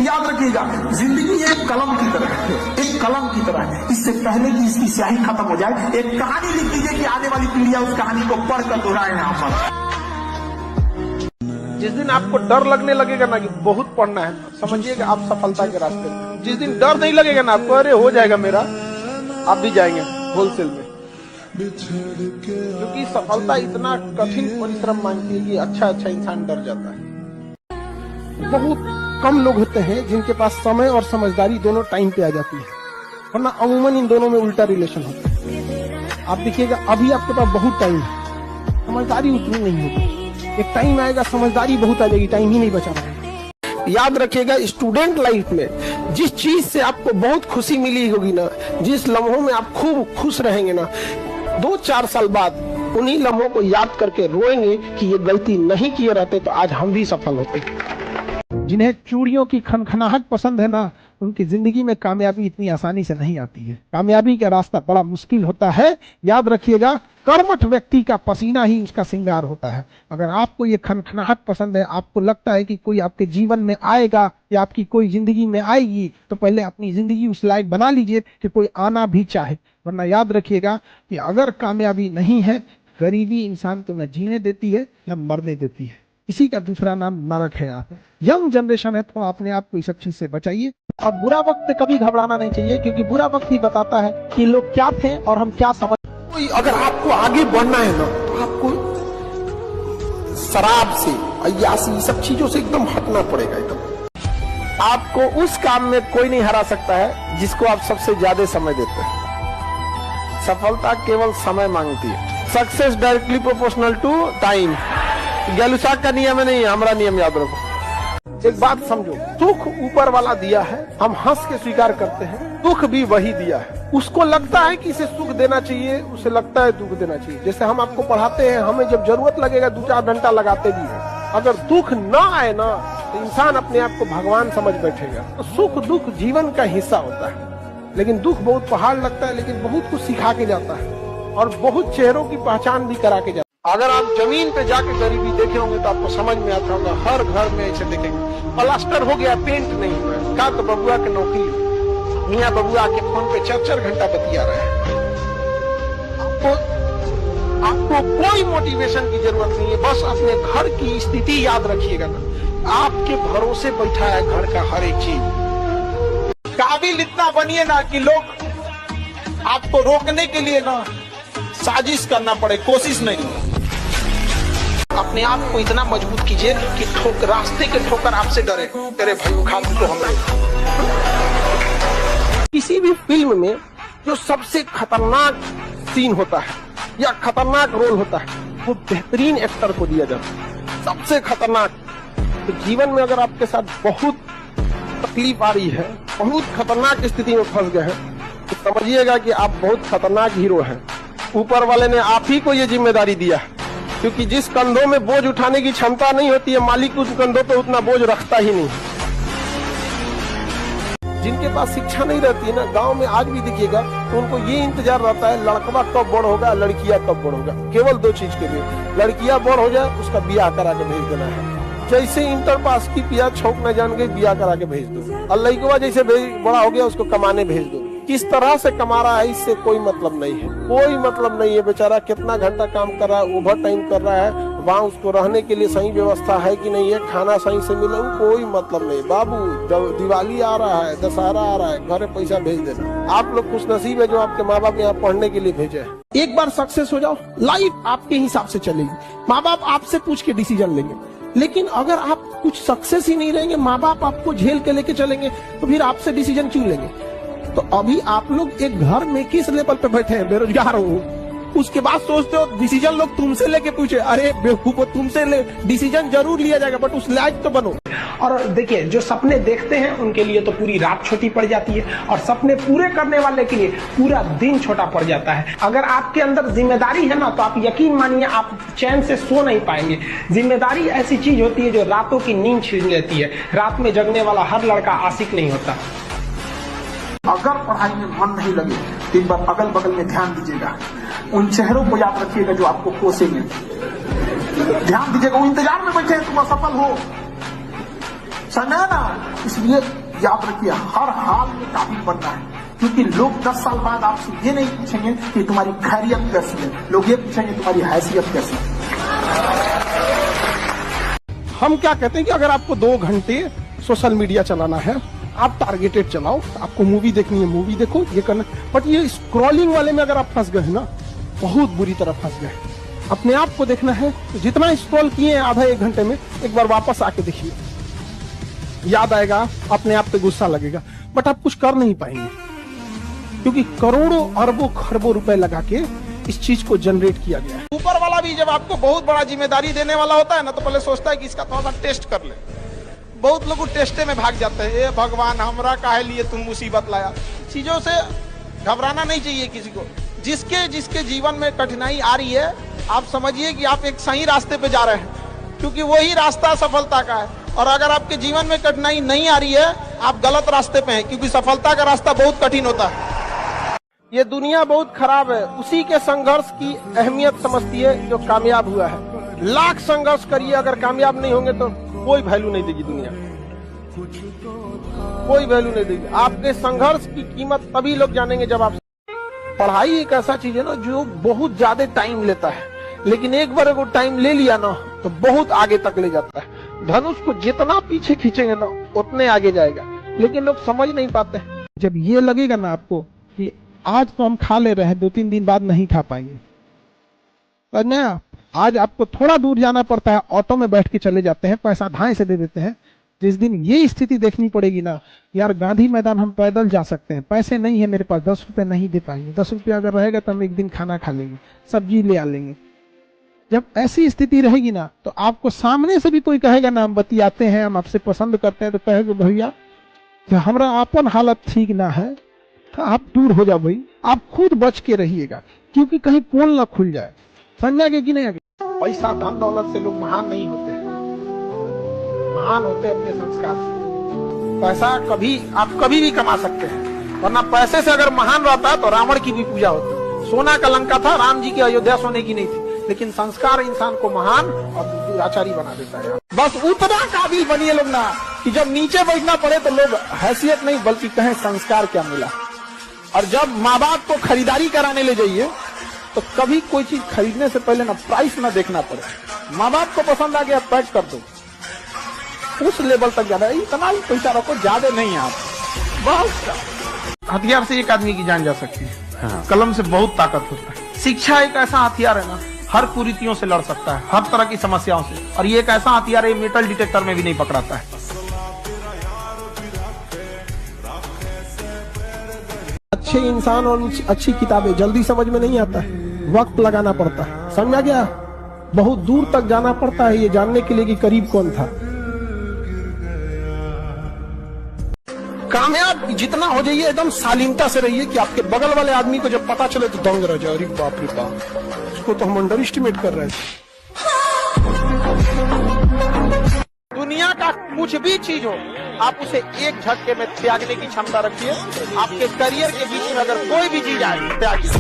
याद रखिएगा, जिंदगी एक कलम की तरह है, एक कलम की तरह है। इससे पहले कि इसकी स्याही खत्म हो जाए, एक कहानी लिख दीजिए कि आने वाली पीढ़ियां उस कहानी को पढ़कर दोहराए यहाँ पर। जिस दिन आपको डर लगने लगेगा ना कि बहुत पढ़ना है, समझिएगा आप सफलता के रास्ते में। जिस दिन डर नहीं लगेगा ना आपको, अरे हो जाएगा मेरा, आप भी जाएंगे होलसेल में। क्योंकि सफलता इतना कठिन परिश्रम मांगती है कि अच्छा इंसान डर जाता है। बहुत कम लोग होते हैं जिनके पास समय और समझदारी दोनों टाइम पे आ जाती है, वरना अमूमन इन दोनों में उल्टा रिलेशन होता है। आप देखिएगा अभी आपके पास बहुत टाइम है, समझदारी उतनी नहीं होगी। एक टाइम आएगा समझदारी बहुत आ जाएगी, टाइम ही नहीं बचा पाएगा। याद रखिएगा, स्टूडेंट लाइफ में जिस चीज से आपको बहुत खुशी मिली होगी ना, जिस लम्हों में आप खूब खुश रहेंगे ना, 2-4 साल बाद उन्हीं लम्हों को याद करके रोएंगे कि ये गलती नहीं किए रहते तो आज हम भी सफल होते। जिन्हें चूड़ियों की खनखनाहट पसंद है ना, उनकी जिंदगी में कामयाबी इतनी आसानी से नहीं आती है। कामयाबी का रास्ता बड़ा मुश्किल होता है। याद रखिएगा, कर्मठ व्यक्ति का पसीना ही उसका श्रृंगार होता है। अगर आपको ये खनखनाहट पसंद है, आपको लगता है कि कोई आपके जीवन में आएगा या आपकी कोई जिंदगी में आएगी, तो पहले अपनी जिंदगी उस लायक बना लीजिए कि कोई आना भी चाहे। वरना याद रखिएगा कि अगर कामयाबी नहीं है, गरीबी इंसान को न जीने देती है न मरने देती है। इसी का दूसरा नाम नरक है। आप यंग जनरेशन है तो अपने आप को इस चीज से बचाइए। और बुरा वक्त कभी घबराना नहीं चाहिए, क्योंकि बुरा वक्त ही बताता है कि लोग क्या थे और हम क्या समझ। अगर आपको आगे बढ़ना है ना, तो आपको शराब से, अय्यासी, सब चीजों से एकदम हटना पड़ेगा। एकदम आपको उस काम में कोई नहीं हरा सकता है जिसको आप सबसे ज्यादा समय देते हैं। सफलता केवल समय मांगती है। Success directly proportional to time. Gay Lussac का नियम नहीं है, हमारा नियम याद रखो। एक बात समझो, सुख ऊपर वाला दिया है, हम हंस के स्वीकार करते हैं। दुख भी वही दिया है। उसको लगता है कि इसे सुख देना चाहिए, उसे लगता है दुख देना चाहिए। जैसे हम आपको पढ़ाते हैं, हमें जब जरूरत लगेगा 2-4 घंटा लगाते भी हैं। अगर दुख ना आए ना, तो इंसान अपने आप को भगवान समझ बैठेगा। तो सुख दुख जीवन का हिस्सा होता है, लेकिन दुख बहुत पहाड़ लगता है, लेकिन बहुत कुछ सिखा के जाता है और बहुत चेहरों की पहचान भी करा के जाता है। अगर आप जमीन पे जाके गरीबी देखे होंगे तो आपको समझ में आता होगा। हर घर में ऐसे देखेंगे, प्लास्टर हो गया, पेंट नहीं हुआ। का तो बबुआ की नौकरी, मियाँ बबुआ के फोन पे 4-4 घंटा बतिया रहे हैं। आपको कोई मोटिवेशन की जरूरत नहीं है, बस अपने घर की स्थिति याद रखिएगा ना। आपके भरोसे बैठा है घर का हर एक चीज। काबिल इतना बनिए ना कि लोग आपको रोकने के लिए ना साजिश करना पड़े, कोशिश नहीं। अपने आप को इतना मजबूत कीजिए कि रास्ते के ठोकर आपसे डरे, तेरे भाई उठा तो हमें। किसी भी फिल्म में जो सबसे खतरनाक सीन होता है या खतरनाक रोल होता है, वो बेहतरीन एक्टर को दिया जाता है, सबसे खतरनाक। तो जीवन में अगर आपके साथ बहुत तकलीफ आ रही है, बहुत खतरनाक स्थिति में फंस गए हैं, तो समझिएगा कि आप बहुत खतरनाक हीरो हैं। ऊपर वाले ने आप ही को ये जिम्मेदारी दिया है, क्योंकि जिस कंधों में बोझ उठाने की क्षमता नहीं होती है, मालिक उस कंधों पे उतना बोझ रखता ही नहीं। जिनके पास शिक्षा नहीं रहती है ना, गांव में आज भी देखिएगा, तो उनको ये इंतजार रहता है लड़कवा कब बड़ होगा, लड़कियां कब बड़ होगा। केवल 2 चीज के लिए, लड़कियां बड़ हो जाए, उसका ब्याह करा के भेज देना है। जैसे इंटर पास की पिया छौक न जान गई, ब्याह करा के भेज दो। और लड़कवा जैसे बड़ा हो गया, उसको कमाने भेज दो। किस तरह से कमा रहा है इससे कोई मतलब नहीं है, कोई मतलब नहीं है। बेचारा कितना घंटा काम कर रहा है, ओवर टाइम कर रहा है, वहाँ उसको रहने के लिए सही व्यवस्था है कि नहीं है, खाना सही से मिले, कोई मतलब नहीं। बाबू, जब दिवाली आ रहा है, दशहरा आ रहा है, घर पैसा भेज देना। आप लोग खुश नसीब है जो आपके माँ बाप यहाँ पढ़ने के लिए भेजे है। एक बार सक्सेस हो जाओ, लाइफ आपके हिसाब से चलेगी। माँ बाप आपसे पूछ के डिसीजन लेंगे। लेकिन अगर आप कुछ सक्सेस ही नहीं रहेंगे, माँ बाप आपको झेल के लेके चलेंगे, तो फिर आपसे डिसीजन क्यों लेंगे। तो अभी आप लोग एक घर में किस लेवल पे बैठे हैं, बेरोजगार हो, उसके बाद सोचते हो डिसीजन लोग तुमसे लेके पूछे। अरे बेवकूफो, तुमसे डिसीजन जरूर लिया जाएगा, बट उस लायक तो बनो। और देखिए, जो सपने देखते हैं उनके लिए तो पूरी रात छोटी पड़ जाती है, और सपने पूरे करने वाले के लिए पूरा दिन छोटा पड़ जाता है। अगर आपके अंदर जिम्मेदारी है ना, तो आप यकीन मानिए आप चैन से सो नहीं पाएंगे। जिम्मेदारी ऐसी चीज होती है जो रातों की नींद छीन लेती है। रात में जगने वाला हर लड़का आशिक नहीं होता। अगर पढ़ाई में मन नहीं लगे तो एक बार अगल बगल में ध्यान दीजिएगा, उन चेहरों को याद रखिएगा जो आपको कोसेंगे। ध्यान दीजिएगा, वो इंतजार में बैठे हैं तुम असफल हो। समय ना, इसलिए याद रखिए हर हाल में काबिल बनना है, क्योंकि लोग 10 साल बाद आपसे ये नहीं पूछेंगे कि तुम्हारी खैरियत कैसी है, लोग ये पूछेंगे तुम्हारी हैसियत कैसी है। हम क्या कहते हैं कि अगर आपको 2 घंटे सोशल मीडिया चलाना है, आप टारगेटेड चलाओ, आपको मूवी देखनी है मूवी देखो, ये करना, बट ये स्क्रॉलिंग वाले में अगर आप फंस गए ना, बहुत बुरी तरह फंस गए। अपने आप को देखना है, तो जितना स्क्रॉल किए हैं आधा 1 घंटे में, एक बार वापस आके देखिए, याद आएगा, अपने आप पे गुस्सा लगेगा, बट आप कुछ कर नहीं पाएंगे, क्योंकि करोड़ों अरबों खरबों रुपए लगा के इस चीज को जनरेट किया गया है। ऊपर वाला भी जब आपको बहुत बड़ा जिम्मेदारी देने वाला होता है ना, तो पहले सोचता है कि इसका थोड़ा सा टेस्ट कर ले। बहुत लोग टेस्टे में भाग जाते हैं, ए भगवान हमरा काहे लिए तुम मुसीबत लाया। चीजों से घबराना नहीं चाहिए किसी को। जिसके जिसके जीवन में कठिनाई आ रही है, आप समझिए कि आप एक सही रास्ते पे जा रहे हैं, क्योंकि वही रास्ता सफलता का है। और अगर आपके जीवन में कठिनाई नहीं आ रही है, आप गलत रास्ते पे हैं, क्योंकि सफलता का रास्ता बहुत कठिन होता है। ये दुनिया बहुत खराब है, उसी के संघर्ष की अहमियत समझती है जो कामयाब हुआ है। लाख संघर्ष करिए, अगर कामयाब नहीं होंगे तो कोई वैल्यू नहीं देगी दुनिया, कोई वैल्यू नहीं देगी। आपके संघर्ष की कीमत तभी लोग जानेंगे जब आप। पढ़ाई एक ऐसा चीज है ना जो बहुत ज्यादा टाइम लेता है, लेकिन एक बार अगर टाइम ले लिया ना तो बहुत आगे तक ले जाता है। धनुष को जितना पीछे खींचेंगे ना उतने आगे जाएगा, लेकिन लोग समझ नहीं पाते। जब ये लगेगा ना आपको कि आज तो हम खा ले रहे हैं, 2-3 दिन बाद नहीं खा पाएंगे, तो ना आज आपको थोड़ा दूर जाना पड़ता है, ऑटो में बैठ के चले जाते हैं, पैसा धाए से दे देते हैं। जिस दिन ये स्थिति देखनी पड़ेगी ना, यार गांधी मैदान हम पैदल जा सकते हैं, पैसे नहीं है मेरे पास, 10 रुपए नहीं दे पाएंगे, 10 रुपये अगर रहेगा तो हम एक दिन खाना खा लेंगे, सब्जी ले आ लेंगे। जब ऐसी स्थिति रहेगी ना, तो आपको सामने से भी कोई कहेगा ना हम बतियाते हैं, हम आपसे पसंद करते हैं, तो कहेगा भैया जो हमारा अपन हालत ठीक ना है, तो आप दूर हो जाओ भाई, आप खुद बच के रहिएगा, क्योंकि कहीं पोल ना खुल जाए। समझ गए कि नहीं? आगे पैसा धन दौलत से लोग महान नहीं होते, महान होते अपने संस्कार से। पैसा आप कभी भी कमा सकते हैं, वरना पैसे से अगर महान रहता तो रावण की भी पूजा होती। सोना का लंका था, राम जी की अयोध्या सोने की नहीं थी, लेकिन संस्कार इंसान को महान और दुराचारी बना देता है। बस उतना काबिल बनिए लोग ना कि जब नीचे बैठना पड़े तो लोग हैसियत नहीं बल्कि कहें संस्कार क्या मिला। और जब माँ बाप को खरीदारी कराने ले जाइए तो कभी कोई चीज खरीदने से पहले ना प्राइस ना देखना पड़े। माँ बाप को पसंद आ गया पैक कर दो, उस लेवल तक जाना, इतना ही पैसा रखो, ज्यादा नहीं आप। बस हथियार से एक आदमी की जान जा सकती है, हाँ। कलम से बहुत ताकत होता है। शिक्षा एक ऐसा हथियार है ना, हर कुरीतियों से लड़ सकता है, हर तरह की समस्याओं से। और ये एक ऐसा हथियार है, मेटल डिटेक्टर में भी नहीं पकड़ाता है। अच्छे इंसान और अच्छी किताबें जल्दी समझ में नहीं आता है, वक्त लगाना पड़ता है। समझा गया? बहुत दूर तक जाना पड़ता है ये जानने के लिए कि करीब कौन था। कामयाब जितना हो जाइए एकदम शालीनता से रहिए कि आपके बगल वाले आदमी को जब पता चले तो दंग रह जाए, अरे बाप रे बाप, उसको तो हम अंडर एस्टिमेट कर रहे थे। दुनिया का कुछ भी चीज हो, आप उसे एक झटके में त्यागने की क्षमता रखिए। आपके करियर के बीच में अगर कोई भी चीज आए, त्यागिए।